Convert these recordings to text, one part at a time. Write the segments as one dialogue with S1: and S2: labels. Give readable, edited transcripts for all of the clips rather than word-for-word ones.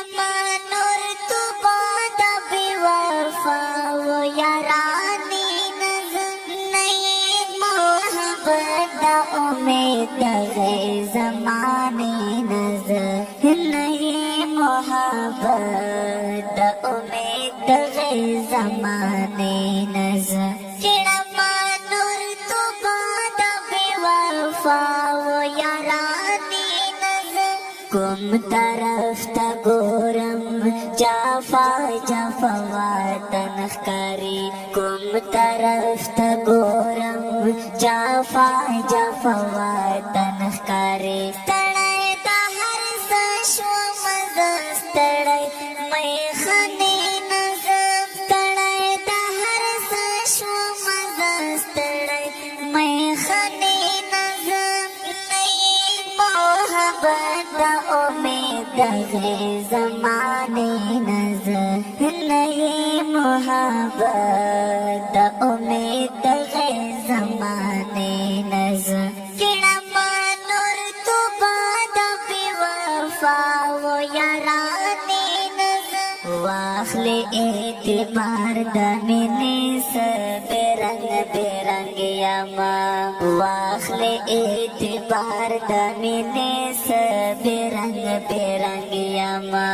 S1: نور تو باد بے وفاو یارانی نظر نئی محبت دا امید غیر زمانے نظر نئی محبت دا امید غیر زمانے نظر نور تو باد بے وفاو یارانی کم طرف تا گورم جافا جافا وطن خکاری کم طرف تا گورم جافا جافا وطن خکاری ستڑای دا ہر سشو مزد ستڑای میں خانی نظم ستڑای دا ہر سشو مزد ستڑای میں خانی نظم نئی محبت دا امید غیر زمانے نظر نئی محبت دا امید غیر زمانے نظر نور تو باد بے وفاو یارانی نظر واخل اعتبار دا مینی سب رنگ برنگ یما واخل اعتبار دا مینی سب رنگ برنگ یما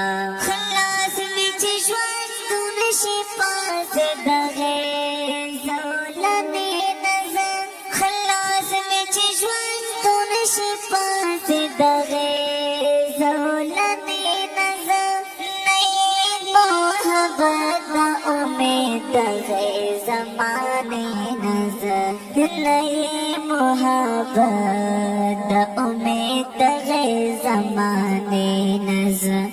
S1: خلاص وچ ژوندون شي پاس دغه زولنې نظر خلاص وچ ژوندون شي پاس دغه زولنې نظر نئی محبت دا امید غیر زمانے نظر نئی محبت دا امید غیر زمانے نظر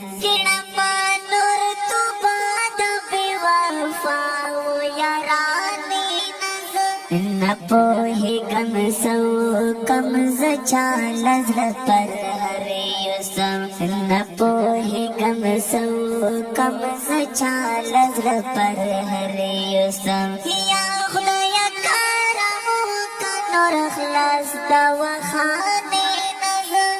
S1: نور تو باد بے وفاو یارانی نظر نپوہی گم سو کم زچال نظر پر ہر یوسم نپوہی گم سو کم زچال نظر پر ہر یوسم یا خدایا کارمو کا نور خلاص دا وخانے نظر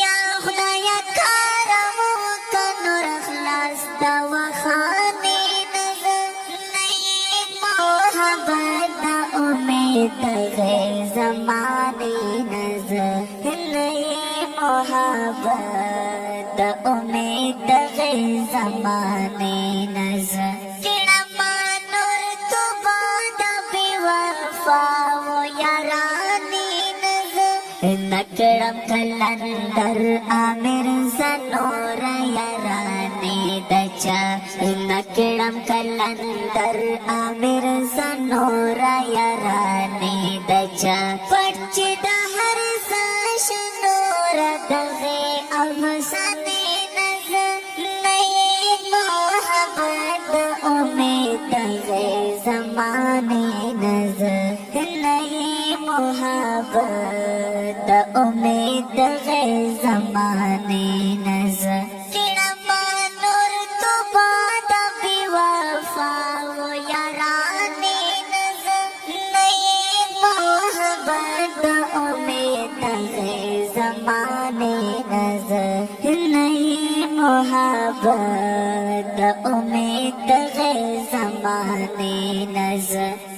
S1: یا خدایا کارمو کا نور خلاص دا وخانے نظر نئی محبت دا امید غیر زمانے نظر نئی محبت دا امید غیر زمانے نظر نور تو باد بے وفاو یارانی نظر نکڑم کلندر آمر زنور یارانی دچا نکڑم کلندر آمر زنور یارانی دچا پچ دا ہر ساش نور دغے افسانے نظر نئی محبت امید غیر زمانے نظر نئی محبت امید غیر زمانے نظر نور تو باد بے وفاو یارانی نظر نئی محبت امید غیر زمانے نظر نئی محبت امید غیر زمانے نظر